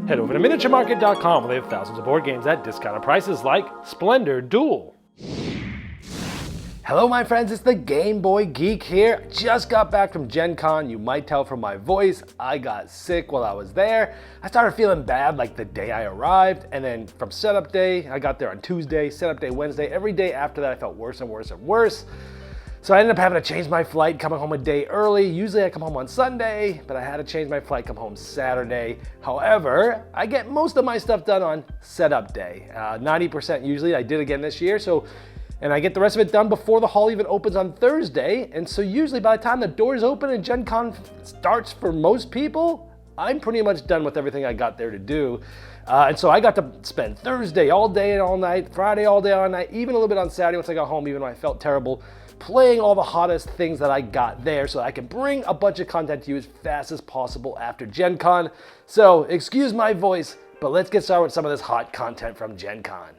Head over to miniaturemarket.com where they have thousands of board games at discounted prices like Splendor Duel. Hello my friends, it's the Game Boy Geek here. Just got back from Gen Con. You might tell from my voice, I got sick while I was there. I started feeling bad like the day I arrived, and then from setup day, I got there on Tuesday, setup day Wednesday. Every day after that I felt worse and worse and worse. So I ended up having to change my flight, coming home a day early. Usually I come home on Sunday, but I had to change my flight, come home Saturday. However, I get most of my stuff done on setup day. 90% usually. I did again this year, and I get the rest of it done before the hall even opens on Thursday. And so usually by the time the doors open and Gen Con starts for most people, I'm pretty much done with everything I got there to do. And so I got to spend Thursday all day and all night, Friday all day, all night, even a little bit on Saturday once I got home, even though I felt terrible, playing all the hottest things that I got there so I can bring a bunch of content to you as fast as possible after Gen Con. So excuse my voice, but let's get started with some of this hot content from Gen Con.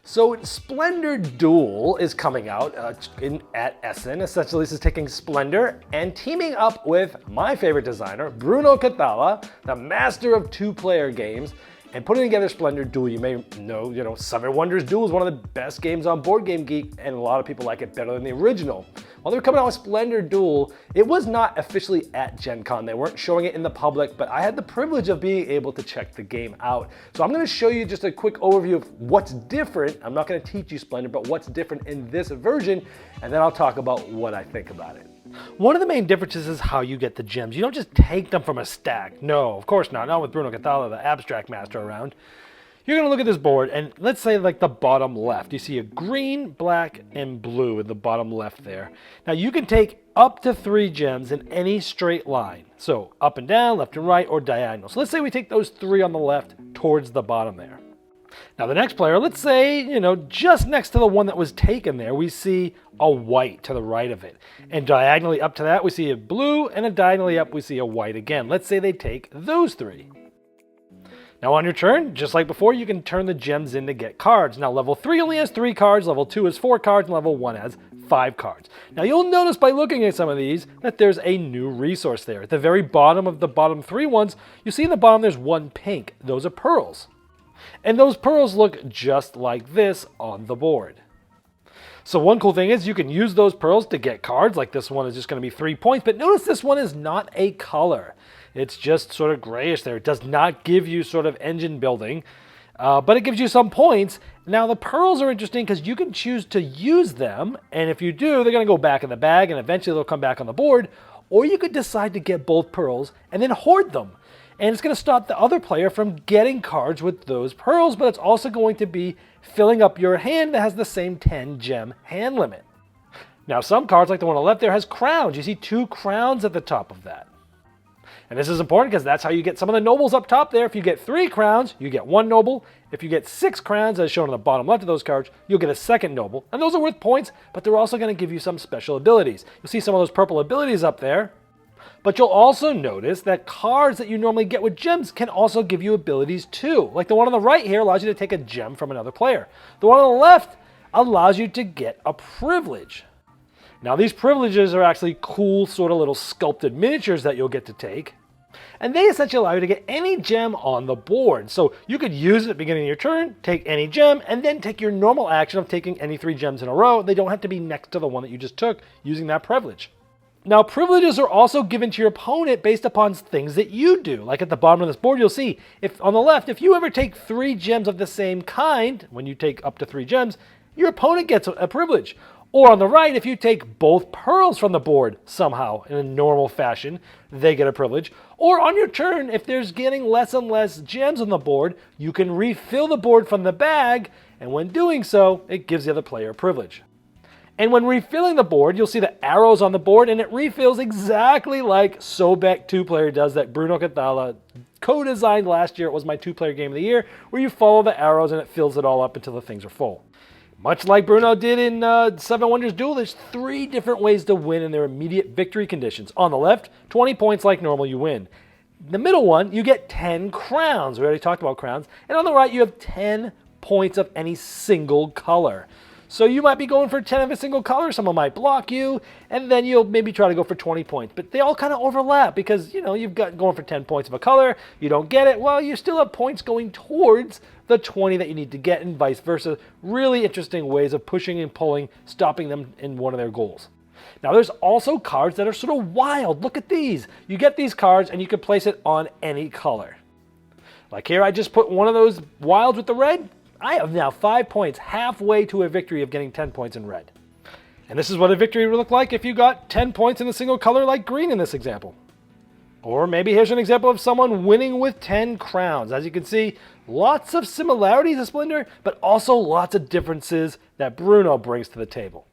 So Splendor Duel is coming out at Essen. Essentially, this is taking Splendor and teaming up with my favorite designer, Bruno Cathala, the master of two-player games, and putting together Splendor Duel. You may know, Seven Wonders Duel is one of the best games on Board Game Geek, and a lot of people like it better than the original. While they were coming out with Splendor Duel, it was not officially at Gen Con. They weren't showing it in the public, but I had the privilege of being able to check the game out. So I'm going to show you just a quick overview of what's different. I'm not going to teach you Splendor, but what's different in this version, and then I'll talk about what I think about it. One of the main differences is how you get the gems. You don't just take them from a stack. No, of course not. Not with Bruno Cathala, the abstract master, around. You're going to look at this board, and let's say like the bottom left. You see a green, black, and blue in the bottom left there. Now you can take up to 3 gems in any straight line. So up and down, left and right, or diagonal. So let's say we take those 3 on the left towards the bottom there. Now the next player, let's say, just next to the one that was taken there, we see a white to the right of it. And diagonally up to that, we see a blue, and diagonally up, we see a white again. Let's say they take those 3. Now on your turn, just like before, you can turn the gems in to get cards. Now level 3 only has 3 cards, level 2 has 4 cards, and level 1 has 5 cards. Now you'll notice by looking at some of these that there's a new resource there. At the very bottom of the bottom 3 ones, you see in the bottom there's 1 pink. Those are pearls. And those pearls look just like this on the board. So one cool thing is you can use those pearls to get cards, like this one is just going to be 3 points, but notice this one is not a color. It's just sort of grayish there. It does not give you sort of engine building, but it gives you some points. Now the pearls are interesting because you can choose to use them, and if you do, they're going to go back in the bag, and eventually they'll come back on the board, or you could decide to get both pearls and then hoard them. And it's going to stop the other player from getting cards with those pearls, but it's also going to be filling up your hand that has the same 10 gem hand limit. Now some cards, like the one on the left there, has crowns. You see 2 crowns at the top of that. And this is important because that's how you get some of the nobles up top there. If you get 3 crowns, you get 1 noble. If you get 6 crowns, as shown on the bottom left of those cards, you'll get a 2nd noble. And those are worth points, but they're also going to give you some special abilities. You'll see some of those purple abilities up there. But you'll also notice that cards that you normally get with gems can also give you abilities too. Like the one on the right here allows you to take a gem from another player. The one on the left allows you to get a privilege. Now these privileges are actually cool sort of little sculpted miniatures that you'll get to take. And they essentially allow you to get any gem on the board. So you could use it at the beginning of your turn, take any gem, and then take your normal action of taking any 3 gems in a row. They don't have to be next to the one that you just took using that privilege. Now, privileges are also given to your opponent based upon things that you do. Like at the bottom of this board, you'll see, if on the left, if you ever take 3 gems of the same kind, when you take up to 3 gems, your opponent gets a privilege. Or on the right, if you take both pearls from the board somehow in a normal fashion, they get a privilege. Or on your turn, if there's getting less and less gems on the board, you can refill the board from the bag, and when doing so, it gives the other player a privilege. And when refilling the board, you'll see the arrows on the board, and it refills exactly like Sobek 2-player does that Bruno Cathala co-designed last year. It was my 2-player game of the year, where you follow the arrows and it fills it all up until the things are full. Much like Bruno did in Seven Wonders Duel, there's 3 different ways to win in their immediate victory conditions. On the left, 20 points like normal, you win. The middle one, you get 10 crowns. We already talked about crowns. And on the right, you have 10 points of any single color. So you might be going for 10 of a single color, someone might block you, and then you'll maybe try to go for 20 points. But they all kind of overlap because, you've got going for 10 points of a color, you don't get it, well, you still have points going towards the 20 that you need to get and vice versa. Really interesting ways of pushing and pulling, stopping them in one of their goals. Now there's also cards that are sort of wild. Look at these. You get these cards and you can place it on any color. Like here, I just put one of those wilds with the red. I have now 5 points, halfway to a victory of getting 10 points in red. And this is what a victory would look like if you got 10 points in a single color like green in this example. Or maybe here's an example of someone winning with 10 crowns. As you can see, lots of similarities to Splendor, but also lots of differences that Bruno brings to the table.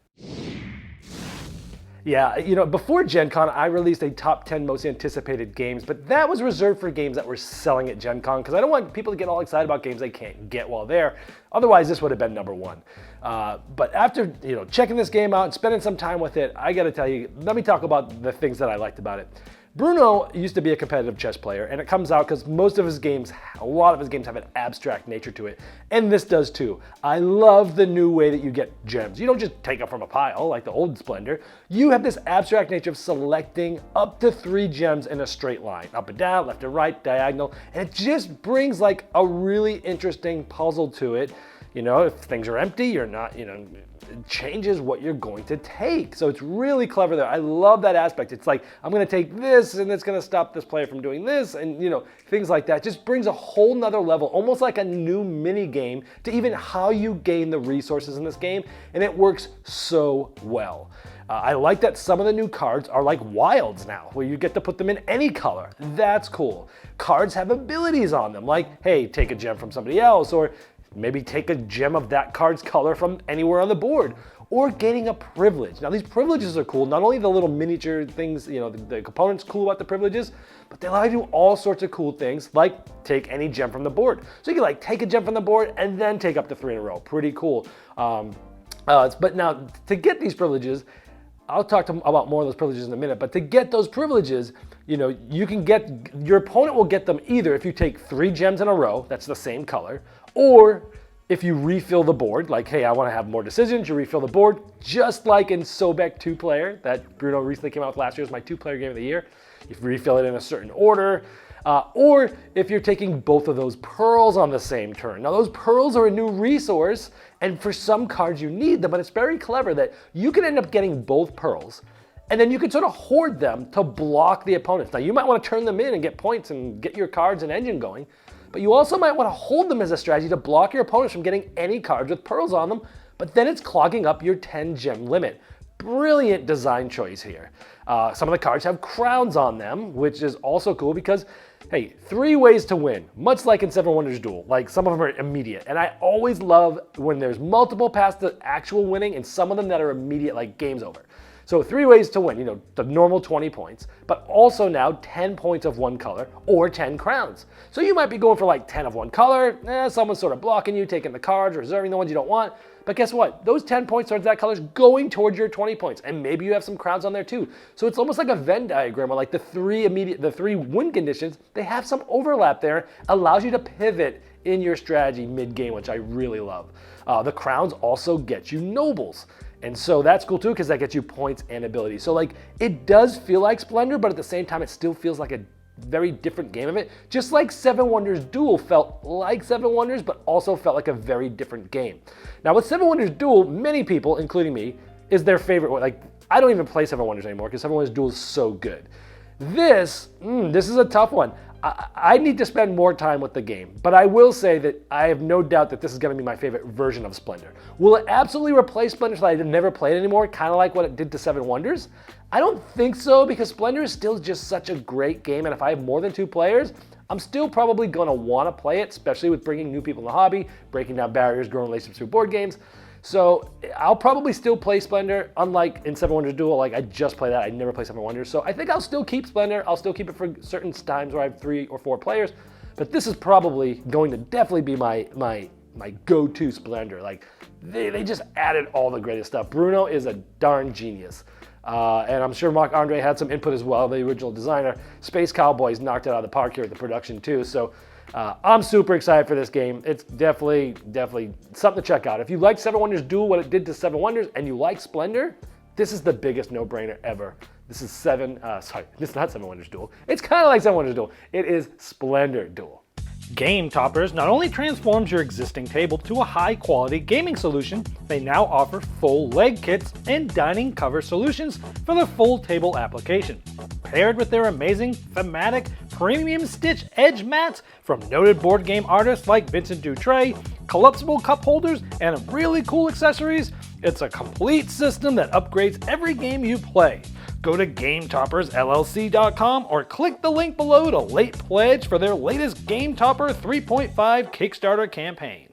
Yeah, before Gen Con, I released a top 10 most anticipated games, but that was reserved for games that were selling at Gen Con, because I don't want people to get all excited about games they can't get while there. Otherwise, this would have been number one. But after, checking this game out and spending some time with it, I gotta tell you, let me talk about the things that I liked about it. Bruno used to be a competitive chess player, and it comes out because most of his games, a lot of his games have an abstract nature to it, and this does too. I love the new way that you get gems. You don't just take them from a pile like the old Splendor. You have this abstract nature of selecting up to 3 gems in a straight line, up and down, left and right, diagonal, and it just brings like a really interesting puzzle to it. If things are empty, you're not, it changes what you're going to take. So it's really clever there. I love that aspect. It's like, I'm going to take this and it's going to stop this player from doing this, and things like that. Just brings a whole nother level, almost like a new mini game to even how you gain the resources in this game, and it works so well. I like that some of the new cards are like wilds now, where you get to put them in any color. That's cool. Cards have abilities on them, like, hey, take a gem from somebody else, or maybe take a gem of that card's color from anywhere on the board, or gaining a privilege. Now these privileges are cool. Not only the little miniature things, the components cool about the privileges, but they allow you to do all sorts of cool things, like take any gem from the board. So you can take a gem from the board and then take up to 3 in a row. Pretty cool. But now to get these privileges, I'll talk about more of those privileges in a minute, but to get those privileges, you can your opponent will get them either if you take 3 gems in a row, that's the same color, or if you refill the board, like, hey, I want to have more decisions, you refill the board, just like in Sobek 2-player that Bruno recently came out with last year as my 2-player game of the year. You refill it in a certain order. Or if you're taking both of those pearls on the same turn. Now those pearls are a new resource, and for some cards you need them, but it's very clever that you can end up getting both pearls, and then you can sort of hoard them to block the opponents. Now you might want to turn them in and get points and get your cards and engine going, but you also might want to hold them as a strategy to block your opponents from getting any cards with pearls on them, but then it's clogging up your 10 gem limit. Brilliant design choice here. Some of the cards have crowns on them, which is also cool because, hey, 3 ways to win, much like in Seven Wonders Duel. Like, some of them are immediate, and I always love when there's multiple paths to actual winning and some of them that are immediate, like game's over. So 3 ways to win, the normal 20 points, but also now 10 points of one color or 10 crowns. So you might be going for like 10 of one color, someone's sort of blocking you, taking the cards, reserving the ones you don't want. But guess what? Those 10 points towards that color is going towards your 20 points, and maybe you have some crowns on there too. So it's almost like a Venn diagram where like the 3 win conditions, they have some overlap there, allows you to pivot in your strategy mid-game, which I really love. The crowns also get you nobles. And so that's cool too, because that gets you points and abilities. So like, it does feel like Splendor, but at the same time, it still feels like a very different game of it. Just like Seven Wonders Duel felt like Seven Wonders, but also felt like a very different game. Now with Seven Wonders Duel, many people, including me, is their favorite way. Like, I don't even play Seven Wonders anymore because Seven Wonders Duel is so good. This is a tough one. I need to spend more time with the game, but I will say that I have no doubt that this is going to be my favorite version of Splendor. Will it absolutely replace Splendor so I've never played anymore, kind of like what it did to Seven Wonders? I don't think so, because Splendor is still just such a great game, and if I have more than 2 players, I'm still probably going to want to play it, especially with bringing new people in the hobby, breaking down barriers, growing relationships through board games. So I'll probably still play Splendor, unlike in Seven Wonders Duel. Like, I just play that. I never play Seven Wonders. So I think I'll still keep Splendor. I'll still keep it for certain times where I have 3 or 4 players. But this is probably going to definitely be my go-to Splendor. Like, they just added all the greatest stuff. Bruno is a darn genius. And I'm sure Marc-Andre had some input as well, the original designer. Space Cowboys knocked it out of the park here at the production too. So I'm super excited for this game. It's definitely something to check out. If you like Seven Wonders Duel, what it did to Seven Wonders, and you like Splendor, this is the biggest no-brainer ever. This is this is not Seven Wonders Duel. It's kind of like Seven Wonders Duel. It is Splendor Duel. Game Toppers not only transforms your existing table to a high-quality gaming solution, they now offer full leg kits and dining cover solutions for the full table application. Paired with their amazing, thematic, premium stitch edge mats from noted board game artists like Vincent Dutray, collapsible cup holders, and really cool accessories, it's a complete system that upgrades every game you play. Go to GameToppersLLC.com or click the link below to late pledge for their latest Game Topper 3.5 Kickstarter campaign.